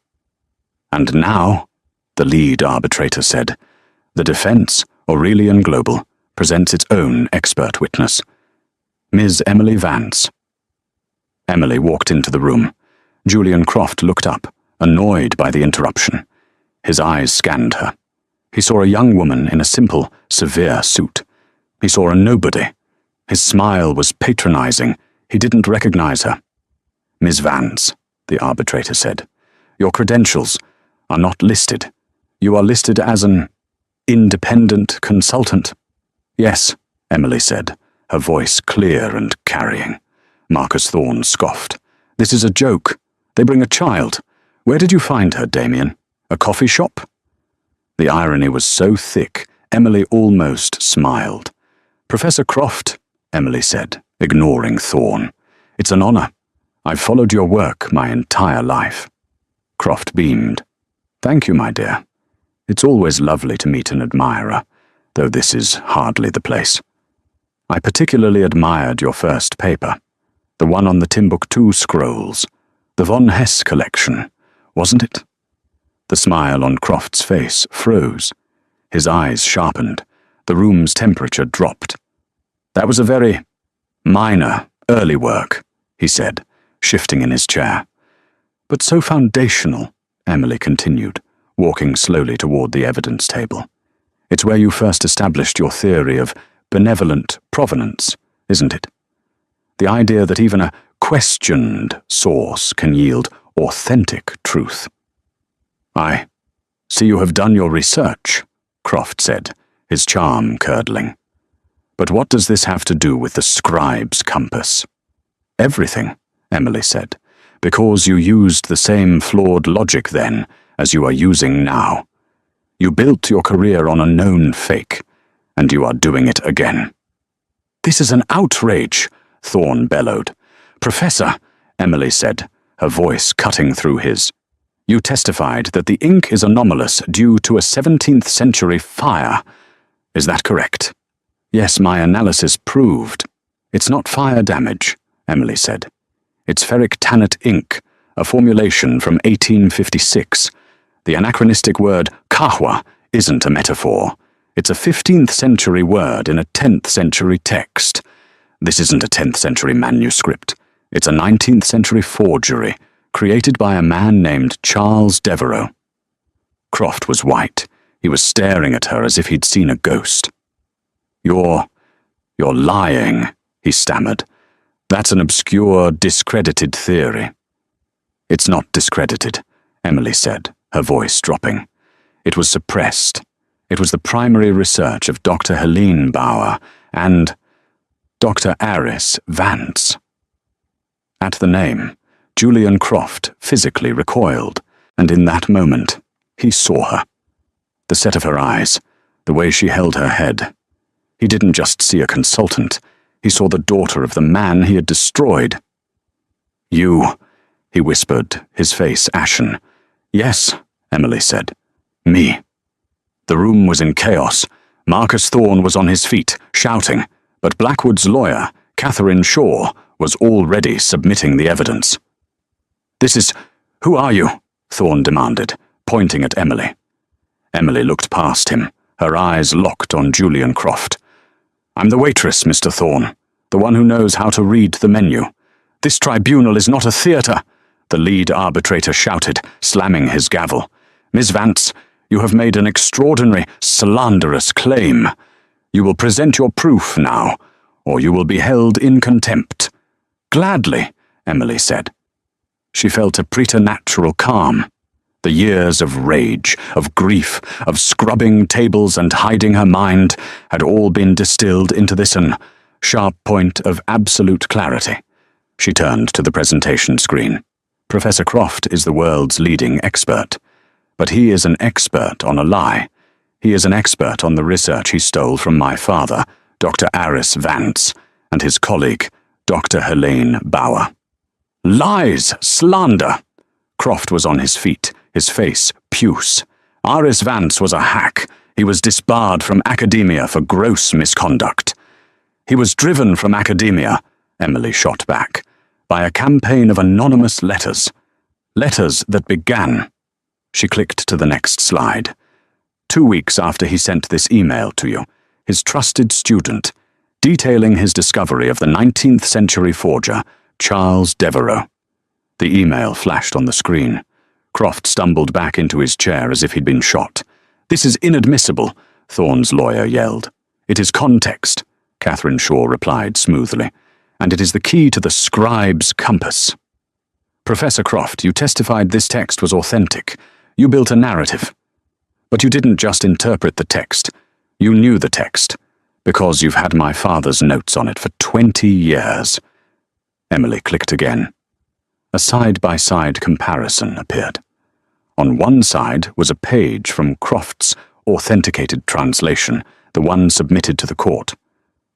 And now, the lead arbitrator said, the defense, Aurelian Global, presents its own expert witness, Ms. Emily Vance. Emily walked into the room. Julian Croft looked up, annoyed by the interruption. His eyes scanned her. He saw a young woman in a simple, severe suit. He saw a nobody. His smile was patronizing. He didn't recognize her. Ms. Vance, the arbitrator said, your credentials are not listed. You are listed as an independent consultant. Yes, Emily said, her voice clear and carrying. Marcus Thorne scoffed. This is a joke. They bring a child. Where did you find her, Damien? A coffee shop? The irony was so thick, Emily almost smiled. Professor Croft, Emily said, ignoring Thorne. It's an honor. I've followed your work my entire life. Croft beamed. Thank you, my dear. It's always lovely to meet an admirer, though this is hardly the place. I particularly admired your first paper, the one on the Timbuktu scrolls, the von Hess collection, wasn't it? The smile on Croft's face froze. His eyes sharpened. The room's temperature dropped. That was a very minor, early work, he said, shifting in his chair. But so foundational, Emily continued, walking slowly toward the evidence table. It's where you first established your theory of benevolent provenance, isn't it? The idea that even a questioned source can yield authentic truth. I see you have done your research, Croft said, his charm curdling. But what does this have to do with the scribe's compass? Everything, Emily said, because you used the same flawed logic then as you are using now. You built your career on a known fake, and you are doing it again. This is an outrage, Thorne bellowed. Professor, Emily said, her voice cutting through his. You testified that the ink is anomalous due to a 17th century fire. Is that correct? Yes, my analysis proved. It's not fire damage, Emily said. It's ferric tannet ink, a formulation from 1856. The anachronistic word kahwa isn't a metaphor. It's a 15th century word in a 10th century text. This isn't a 10th century manuscript. It's a 19th century forgery, created by a man named Charles Devereux. Croft was white. He was staring at her as if he'd seen a ghost. You're lying, he stammered. That's an obscure, discredited theory. It's not discredited, Emily said, her voice dropping. It was suppressed. It was the primary research of Dr. Helene Bauer and Dr. Aris Vance. At the name, Julian Croft physically recoiled, and in that moment, he saw her. The set of her eyes, the way she held her head. He didn't just see a consultant, he saw the daughter of the man he had destroyed. You, he whispered, his face ashen. Yes, Emily said. Me. The room was in chaos. Marcus Thorne was on his feet, shouting, but Blackwood's lawyer, Catherine Shaw, was already submitting the evidence. Who are you? Thorne demanded, pointing at Emily. Emily looked past him, her eyes locked on Julian Croft. I'm the waitress, Mr. Thorne, the one who knows how to read the menu. This tribunal is not a theatre, the lead arbitrator shouted, slamming his gavel. Miss Vance, you have made an extraordinary, slanderous claim. You will present your proof now, or you will be held in contempt. Gladly, Emily said. She felt a preternatural calm. The years of rage, of grief, of scrubbing tables and hiding her mind had all been distilled into this sharp point of absolute clarity. She turned to the presentation screen. Professor Croft is the world's leading expert. But he is an expert on a lie. He is an expert on the research he stole from my father, Dr. Aris Vance, and his colleague, Dr. Helene Bauer. Lies! Slander! Croft was on his feet, his face puce. Aris Vance was a hack. He was disbarred from academia for gross misconduct. He was driven from academia, Emily shot back, by a campaign of anonymous letters. Letters that began. She clicked to the next slide. 2 weeks after he sent this email to you, his trusted student, detailing his discovery of the 19th century forger, Charles Devereux. The email flashed on the screen. Croft stumbled back into his chair as if he'd been shot. This is inadmissible, Thorne's lawyer yelled. It is context, Catherine Shaw replied smoothly, and it is the key to the scribe's compass. Professor Croft, you testified this text was authentic. You built a narrative. But you didn't just interpret the text. You knew the text, because you've had my father's notes on it for 20 years. Emily clicked again. A side-by-side comparison appeared. On one side was a page from Croft's authenticated translation, the one submitted to the court.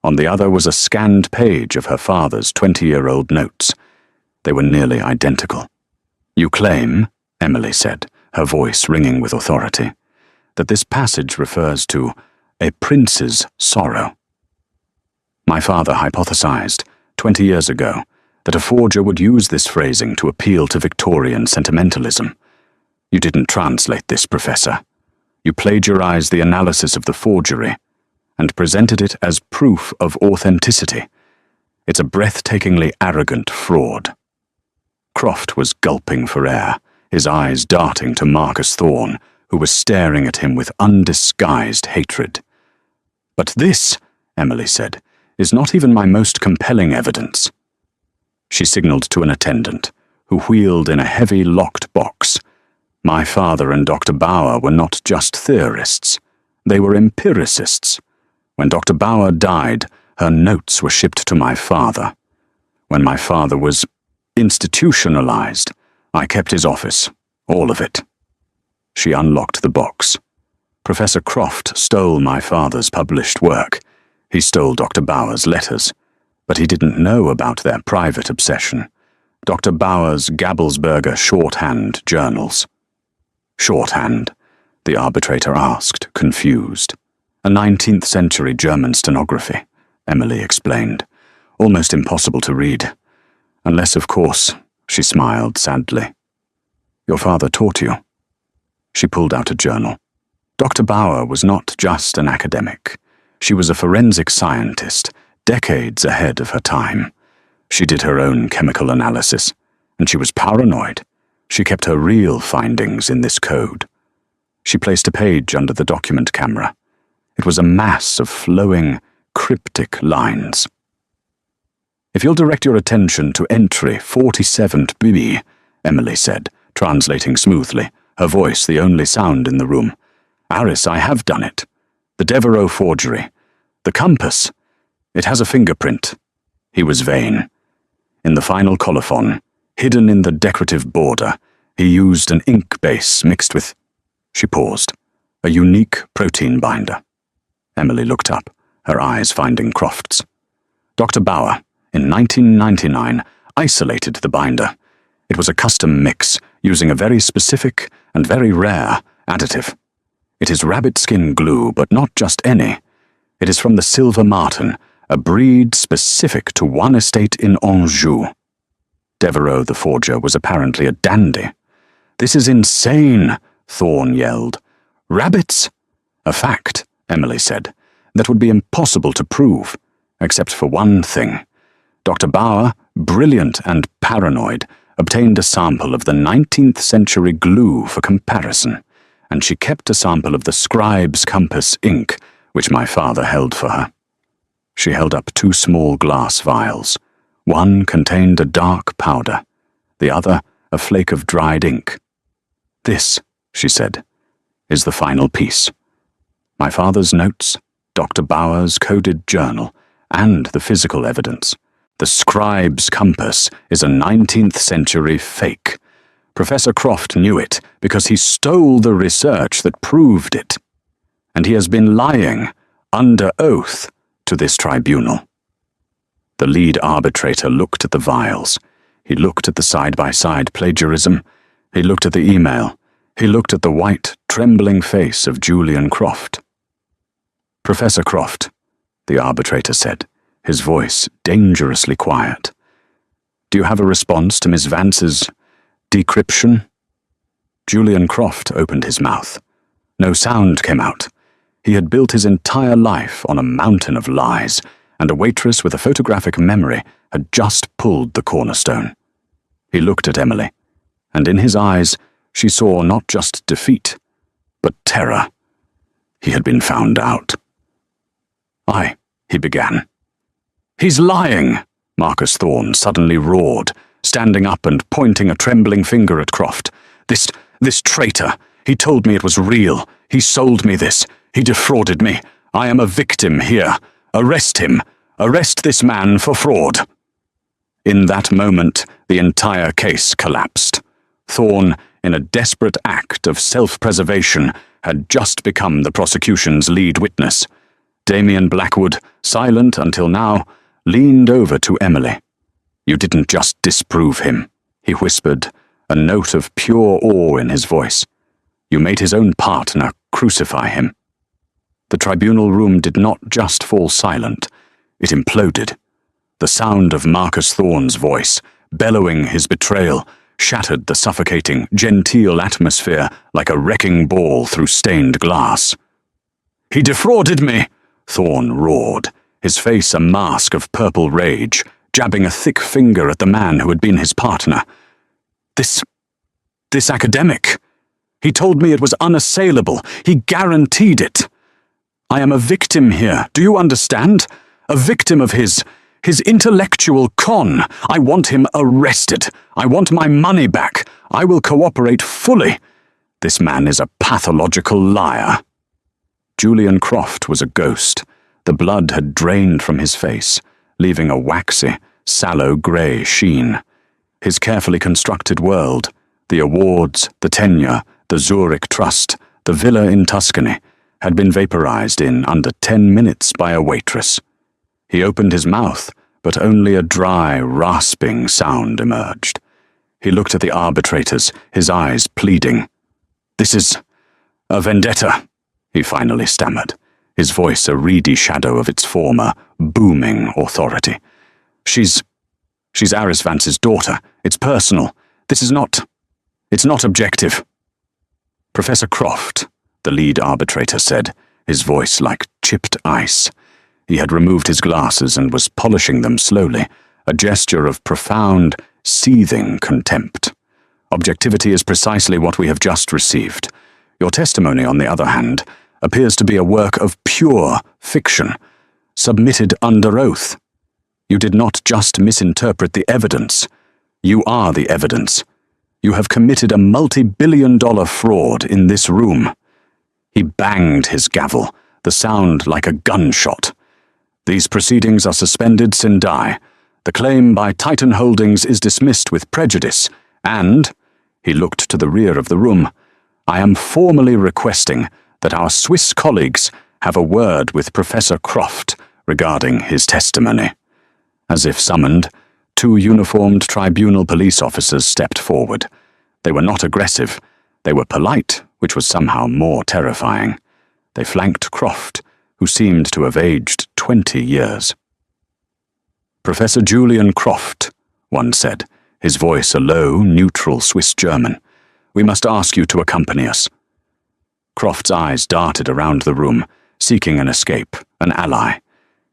On the other was a scanned page of her father's 20-year-old notes. They were nearly identical. "You claim," Emily said, her voice ringing with authority, "that this passage refers to a prince's sorrow." My father hypothesized, 20 years ago, that a forger would use this phrasing to appeal to Victorian sentimentalism. You didn't translate this, Professor. You plagiarized the analysis of the forgery and presented it as proof of authenticity. It's a breathtakingly arrogant fraud. Croft was gulping for air, his eyes darting to Marcus Thorne, who was staring at him with undisguised hatred. "But this," Emily said, "is not even my most compelling evidence." She signaled to an attendant, who wheeled in a heavy locked box. My father and Dr. Bauer were not just theorists, they were empiricists. When Dr. Bauer died, her notes were shipped to my father. When my father was institutionalized, I kept his office, all of it. She unlocked the box. Professor Croft stole my father's published work. He stole Dr. Bauer's letters, but he didn't know about their private obsession, Dr. Bauer's Gabelsberger shorthand journals. "Shorthand?" the arbitrator asked, confused. "A 19th century German stenography," Emily explained. "Almost impossible to read. Unless, of course," she smiled sadly. "Your father taught you." She pulled out a journal. Dr. Bauer was not just an academic. She was a forensic scientist, decades ahead of her time. She did her own chemical analysis, and she was paranoid. She kept her real findings in this code. She placed a page under the document camera. It was a mass of flowing, cryptic lines. "If you'll direct your attention to entry 47B," Emily said, translating smoothly, her voice the only sound in the room. "Aris, I have done it. The Devereux forgery. The compass. It has a fingerprint." He was vain. In the final colophon, hidden in the decorative border, he used an ink base mixed with... She paused. "A unique protein binder." Emily looked up, her eyes finding Croft's. "Dr. Bauer, in 1999, isolated the binder. It was a custom mix, using a very specific and very rare additive. It is rabbit skin glue, but not just any. It is from the Silver Martin, a breed specific to one estate in Anjou." Devereux the forger was apparently a dandy. "This is insane," Thorne yelled. "Rabbits?" "A fact," Emily said, "that would be impossible to prove, except for one thing. Dr. Bauer, brilliant and paranoid, obtained a sample of the 19th century glue for comparison, and she kept a sample of the scribe's compass ink, which my father held for her." She held up 2 small glass vials. One contained a dark powder, the other a flake of dried ink. "This," she said, "is the final piece. My father's notes, Dr. Bauer's coded journal, and the physical evidence. The scribe's compass is a 19th century fake. Professor Croft knew it because he stole the research that proved it. And he has been lying, under oath, to this tribunal." The lead arbitrator looked at the vials. He looked at the side-by-side plagiarism. He looked at the email. He looked at the white, trembling face of Julian Croft. "Professor Croft," the arbitrator said, his voice dangerously quiet, "do you have a response to Miss Vance's decryption?" Julian Croft opened his mouth. No sound came out. He had built his entire life on a mountain of lies, and a waitress with a photographic memory had just pulled the cornerstone. He looked at Emily, and in his eyes she saw not just defeat, but terror. He had been found out. He began. "He's lying!" Marcus Thorne suddenly roared, standing up and pointing a trembling finger at Croft. This traitor! He told me it was real. He sold me this. He defrauded me. I am a victim here. Arrest him. Arrest this man for fraud." In that moment, the entire case collapsed. Thorne, in a desperate act of self-preservation, had just become the prosecution's lead witness. Damien Blackwood, silent until now, leaned over to Emily. You didn't just disprove him, he whispered, a note of pure awe in his voice. You made his own partner crucify him. The tribunal room did not just fall silent, it imploded. The sound of Marcus Thorne's voice, bellowing his betrayal, shattered the suffocating, genteel atmosphere like a wrecking ball through stained glass. He defrauded me, Thorne roared, his face a mask of purple rage, jabbing a thick finger at the man who had been his partner. This academic. He told me it was unassailable. He guaranteed it. I am a victim here, do you understand? A victim of his intellectual con. I want him arrested. I want my money back. I will cooperate fully. This man is a pathological liar. Julian Croft was a ghost. The blood had drained from his face, leaving a waxy, sallow grey sheen. His carefully constructed world, the awards, the tenure, the Zurich Trust, the villa in Tuscany, had been vaporized in under 10 minutes by a waitress. He opened his mouth, but only a dry, rasping sound emerged. He looked at the arbitrators, his eyes pleading. This is a vendetta, he finally stammered, his voice a reedy shadow of its former, booming authority. She's Aris Vance's daughter. It's personal. It's not objective. Professor Croft, the lead arbitrator said, his voice like chipped ice. He had removed his glasses and was polishing them slowly, a gesture of profound, seething contempt. Objectivity is precisely what we have just received. Your testimony, on the other hand, appears to be a work of pure fiction, submitted under oath. You did not just misinterpret the evidence. You are the evidence. You have committed a multi-billion-dollar fraud in this room. He banged his gavel, the sound like a gunshot. These proceedings are suspended sine die. The claim by Titan Holdings is dismissed with prejudice, and, he looked to the rear of the room, I am formally requesting that our Swiss colleagues have a word with Professor Croft regarding his testimony. As if summoned, 2 uniformed tribunal police officers stepped forward. They were not aggressive. They were polite, which was somehow more terrifying. They flanked Croft, who seemed to have aged 20 years. Professor Julian Croft, one said, his voice a low, neutral Swiss German. We must ask you to accompany us. Croft's eyes darted around the room, seeking an escape, an ally.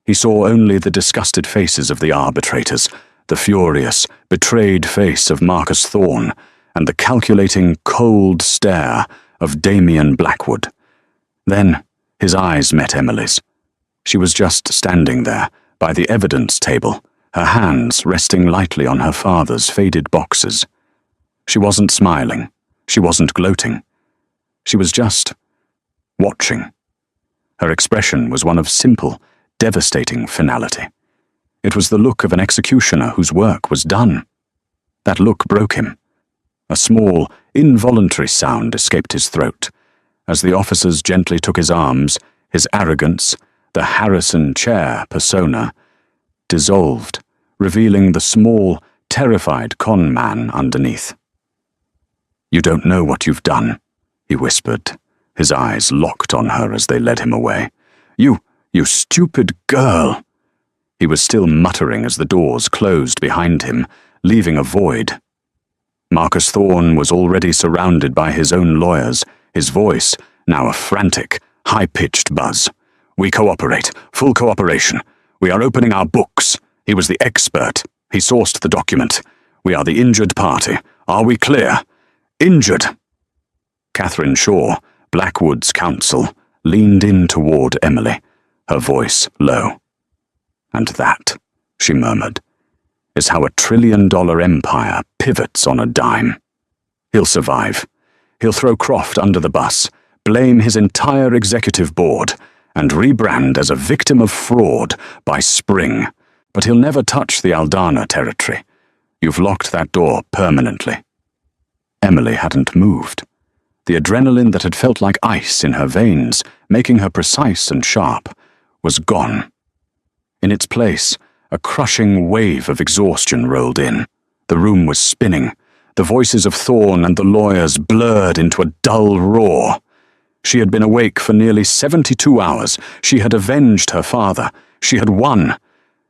He saw only the disgusted faces of the arbitrators, the furious, betrayed face of Marcus Thorne, and the calculating, cold stare of Damien Blackwood. Then his eyes met Emily's. She was just standing there, by the evidence table, her hands resting lightly on her father's faded boxes. She wasn't smiling. She wasn't gloating. She was just watching. Her expression was one of simple, devastating finality. It was the look of an executioner whose work was done. That look broke him. A small, involuntary sound escaped his throat. As the officers gently took his arms, his arrogance, the Harrison chair persona, dissolved, revealing the small, terrified con man underneath. You don't know what you've done, he whispered, his eyes locked on her as they led him away. You stupid girl. He was still muttering as the doors closed behind him, leaving a void. Marcus Thorne was already surrounded by his own lawyers, his voice now a frantic, high-pitched buzz. We cooperate, full cooperation. We are opening our books. He was the expert. He sourced the document. We are the injured party. Are we clear? Injured. Catherine Shaw, Blackwood's counsel, leaned in toward Emily, her voice low. And that, she murmured, is how $1 trillion empire pivots on a dime. He'll survive. He'll throw Croft under the bus, blame his entire executive board, and rebrand as a victim of fraud by spring. But he'll never touch the Aldana territory. You've locked that door permanently. Emily hadn't moved. The adrenaline that had felt like ice in her veins, making her precise and sharp, was gone. In its place, A crushing wave of exhaustion rolled in. The room was spinning. The voices of Thorne and the lawyers blurred into a dull roar. She had been awake for nearly 72 hours. She had avenged her father. She had won.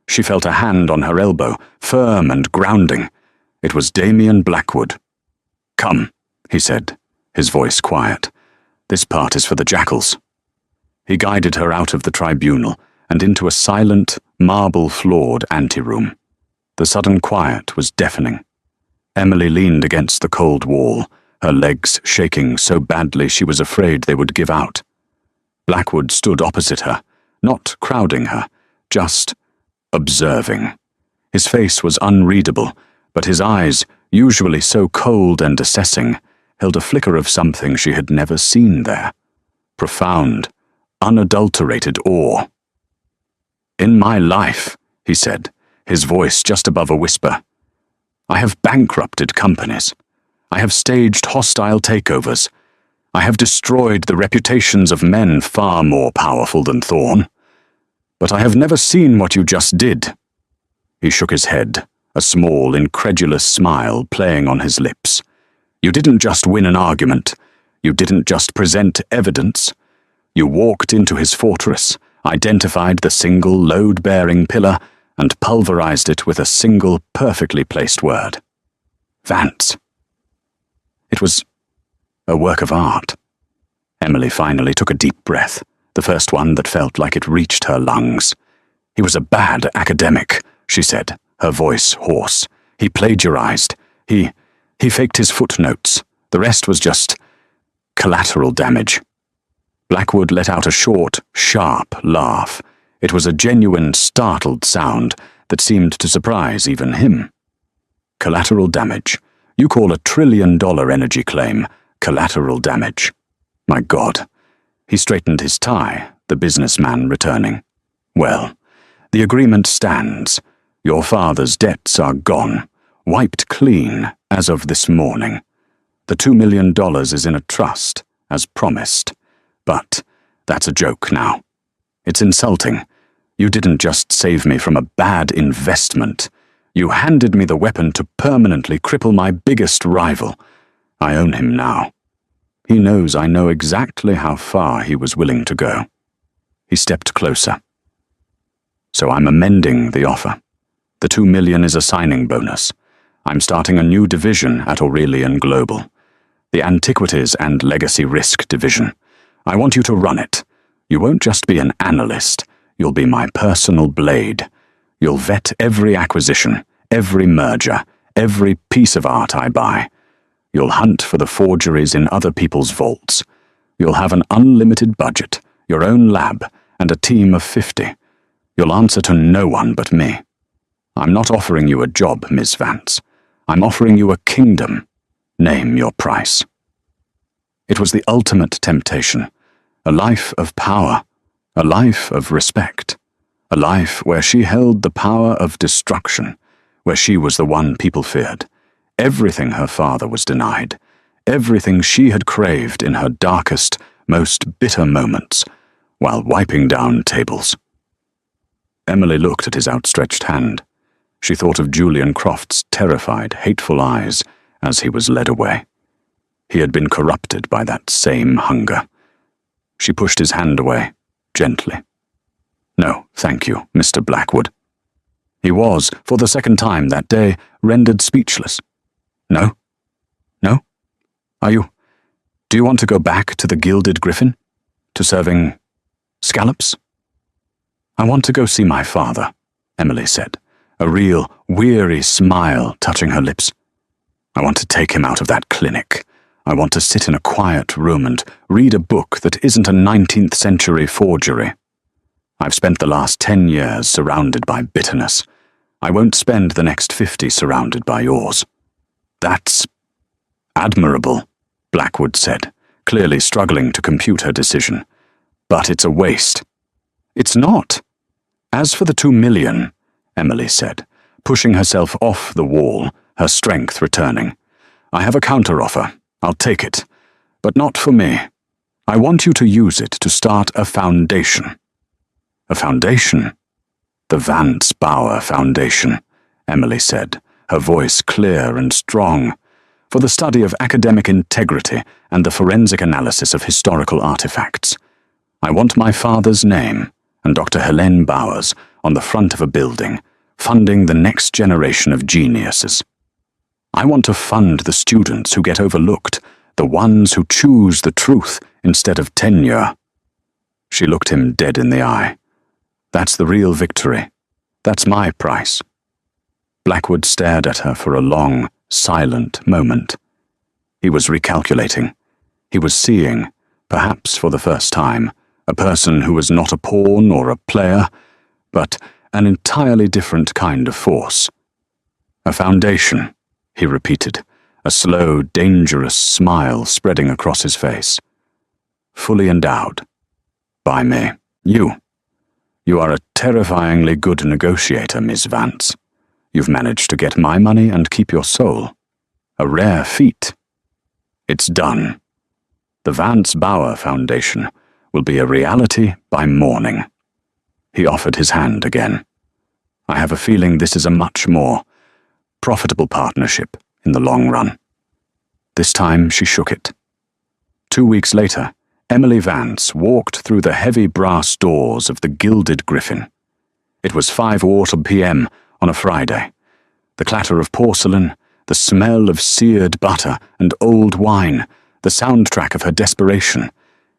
She felt a hand on her elbow, firm and grounding. It was Damien Blackwood. "Come," he said, his voice quiet. "This part is for the jackals." He guided her out of the tribunal and into a silent, marble-floored anteroom. The sudden quiet was deafening. Emily leaned against the cold wall, her legs shaking so badly she was afraid they would give out. Blackwood stood opposite her, not crowding her, just observing. His face was unreadable, but his eyes, usually so cold and assessing, held a flicker of something she had never seen there. Profound, unadulterated awe. "In my life," he said, his voice just above a whisper, "I have bankrupted companies. I have staged hostile takeovers. I have destroyed the reputations of men far more powerful than Thorne. But I have never seen what you just did." He shook his head, a small, incredulous smile playing on his lips. "You didn't just win an argument. You didn't just present evidence. You walked into his fortress, identified the single load-bearing pillar, and pulverized it with a single perfectly placed word. Vance. It was a work of art." Emily finally took a deep breath, the first one that felt like it reached her lungs. "He was a bad academic," she said, her voice hoarse. "He plagiarized. He faked his footnotes. The rest was just collateral damage." Blackwood let out a short, sharp laugh. It was a genuine, startled sound that seemed to surprise even him. "Collateral damage. You call $1 trillion energy claim collateral damage. My God." He straightened his tie, the businessman returning. "Well, the agreement stands. Your father's debts are gone, wiped clean as of this morning. The $2 million is in a trust, as promised. But that's a joke now. It's insulting. You didn't just save me from a bad investment. You handed me the weapon to permanently cripple my biggest rival. I own him now. He knows I know exactly how far he was willing to go." He stepped closer. "So I'm amending the offer. The $2 million is a signing bonus. I'm starting a new division at Aurelian Global. The Antiquities and Legacy Risk Division. I want you to run it. You won't just be an analyst. You'll be my personal blade. You'll vet every acquisition, every merger, every piece of art I buy. You'll hunt for the forgeries in other people's vaults. You'll have an unlimited budget, your own lab, and a team of 50. You'll answer to no one but me. I'm not offering you a job, Miss Vance. I'm offering you a kingdom. Name your price." It was the ultimate temptation, a life of power, a life of respect, a life where she held the power of destruction, where she was the one people feared. Everything her father was denied, everything she had craved in her darkest, most bitter moments, while wiping down tables. Emily looked at his outstretched hand. She thought of Julian Croft's terrified, hateful eyes as he was led away. He had been corrupted by that same hunger. She pushed his hand away, gently. "No, thank you, Mr. Blackwood." He was, for the second time that day, rendered speechless. "No? No? Do you want to go back to the Gilded Griffin? To serving scallops?" "I want to go see my father," Emily said, a real, weary smile touching her lips. "I want to take him out of that clinic. I want to sit in a quiet room and read a book that isn't a 19th century forgery. I've spent the last 10 years surrounded by bitterness. I won't spend the next 50 surrounded by yours." "That's admirable," Blackwood said, clearly struggling to compute her decision. "But it's a waste." "It's not. As for the $2 million, Emily said, pushing herself off the wall, her strength returning. "I have a counteroffer. I'll take it. But not for me. I want you to use it to start a foundation." "A foundation?" "The Vance Bauer Foundation," Emily said, her voice clear and strong, "for the study of academic integrity and the forensic analysis of historical artifacts. I want my father's name and Dr. Helene Bauer's on the front of a building, funding the next generation of geniuses. I want to fund the students who get overlooked, the ones who choose the truth instead of tenure." She looked him dead in the eye. "That's the real victory. That's my price." Blackwood stared at her for a long, silent moment. He was recalculating. He was seeing, perhaps for the first time, a person who was not a pawn or a player, but an entirely different kind of force. "A foundation," he repeated, a slow, dangerous smile spreading across his face. "Fully endowed. By me. You are a terrifyingly good negotiator, Miss Vance. You've managed to get my money and keep your soul. A rare feat. It's done. The Vance Bauer Foundation will be a reality by morning." He offered his hand again. "I have a feeling this is a much more profitable partnership in the long run." This time she shook it. 2 weeks later, Emily Vance walked through the heavy brass doors of the Gilded Griffin. It was 5:15 p.m. on a Friday. The clatter of porcelain, the smell of seared butter and old wine, the soundtrack of her desperation,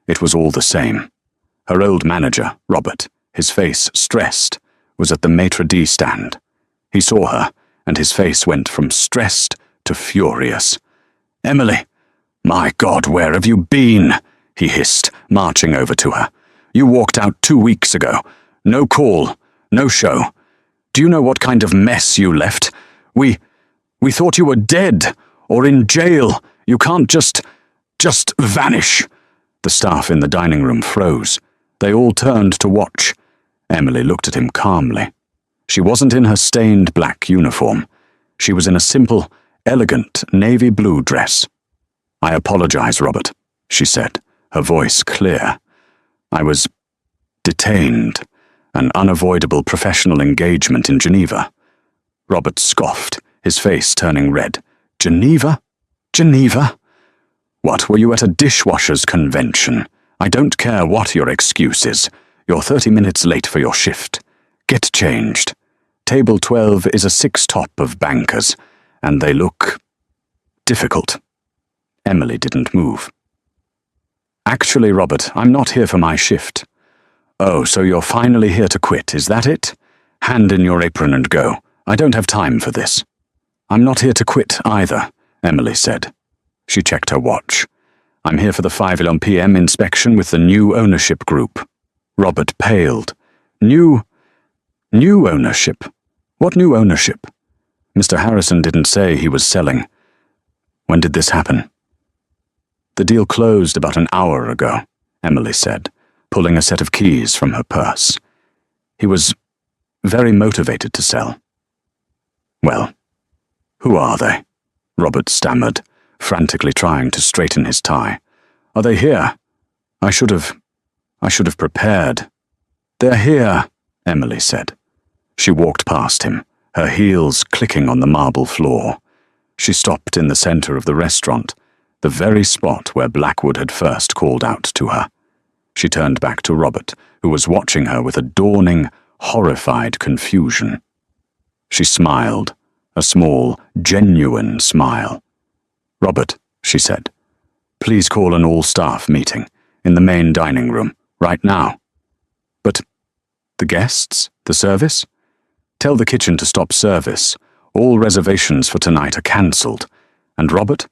it was all the same. Her old manager, Robert, his face stressed, was at the maitre d' stand. He saw her, and his face went from stressed to furious. "Emily, my God, where have you been?" he hissed, marching over to her. "You walked out 2 weeks ago. No call, no show. Do you know what kind of mess you left? We thought you were dead, or in jail. You can't just vanish." The staff in the dining room froze. They all turned to watch. Emily looked at him calmly. She wasn't in her stained black uniform. She was in a simple, elegant navy blue dress. "I apologize, Robert," she said, her voice clear. "I was detained, an unavoidable professional engagement in Geneva." Robert scoffed, his face turning red. "Geneva? Geneva? What, were you at a dishwashers' convention? I don't care what your excuse is. You're 30 minutes late for your shift. Get changed. Table 12 is a six-top of bankers, and they look difficult." Emily didn't move. "Actually, Robert, I'm not here for my shift." "Oh, so you're finally here to quit, is that it? Hand in your apron and go. I don't have time for this." "I'm not here to quit either," Emily said. She checked her watch. "I'm here for the 5:11 p.m. inspection with the new ownership group." Robert paled. New ownership? What new ownership? Mr. Harrison didn't say he was selling. When did this happen? "The deal closed about an hour ago," Emily said, pulling a set of keys from her purse. "He was very motivated to sell." "Well, who are they?" Robert stammered, frantically trying to straighten his tie. "Are they here? I should have prepared." "They're here," Emily said. She walked past him, her heels clicking on the marble floor. She stopped in the center of the restaurant, the very spot where Blackwood had first called out to her. She turned back to Robert, who was watching her with a dawning, horrified confusion. She smiled, a small, genuine smile. "Robert," she said, "please call an all-staff meeting in the main dining room, right now." "But the guests? The service?" "Tell the kitchen to stop service. All reservations for tonight are cancelled. And Robert?"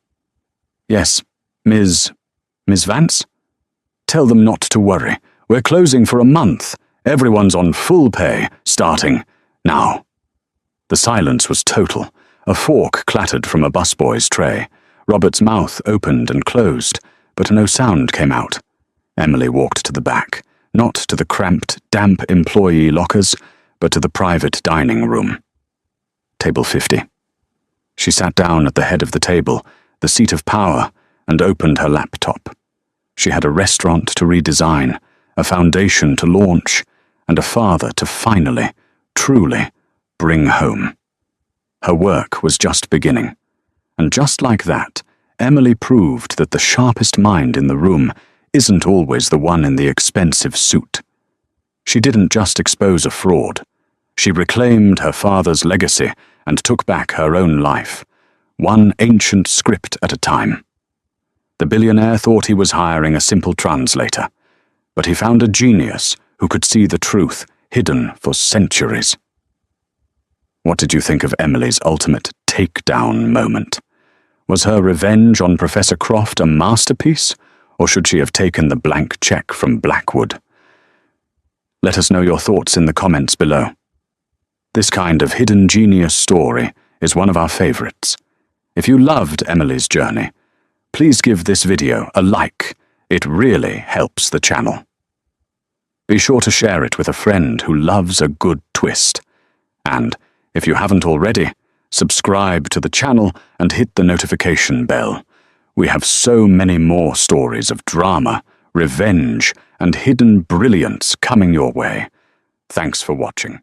"Yes, Miss Vance?" "Tell them not to worry. We're closing for a month. Everyone's on full pay, starting now." The silence was total. A fork clattered from a busboy's tray. Robert's mouth opened and closed, but no sound came out. Emily walked to the back, not to the cramped, damp employee lockers, but to the private dining room. Table 50. She sat down at the head of the table, the seat of power, and opened her laptop. She had a restaurant to redesign, a foundation to launch, and a father to finally, truly bring home. Her work was just beginning, and just like that, Emily proved that the sharpest mind in the room isn't always the one in the expensive suit. She didn't just expose a fraud. She reclaimed her father's legacy and took back her own life, one ancient script at a time. The billionaire thought he was hiring a simple translator, but he found a genius who could see the truth hidden for centuries. What did you think of Emily's ultimate takedown moment? Was her revenge on Professor Croft a masterpiece, or should she have taken the blank check from Blackwood? Let us know your thoughts in the comments below. This kind of hidden genius story is one of our favorites. If you loved Emily's journey, please give this video a like. It really helps the channel. Be sure to share it with a friend who loves a good twist. And, if you haven't already, subscribe to the channel and hit the notification bell. We have so many more stories of drama, revenge, and hidden brilliance coming your way. Thanks for watching.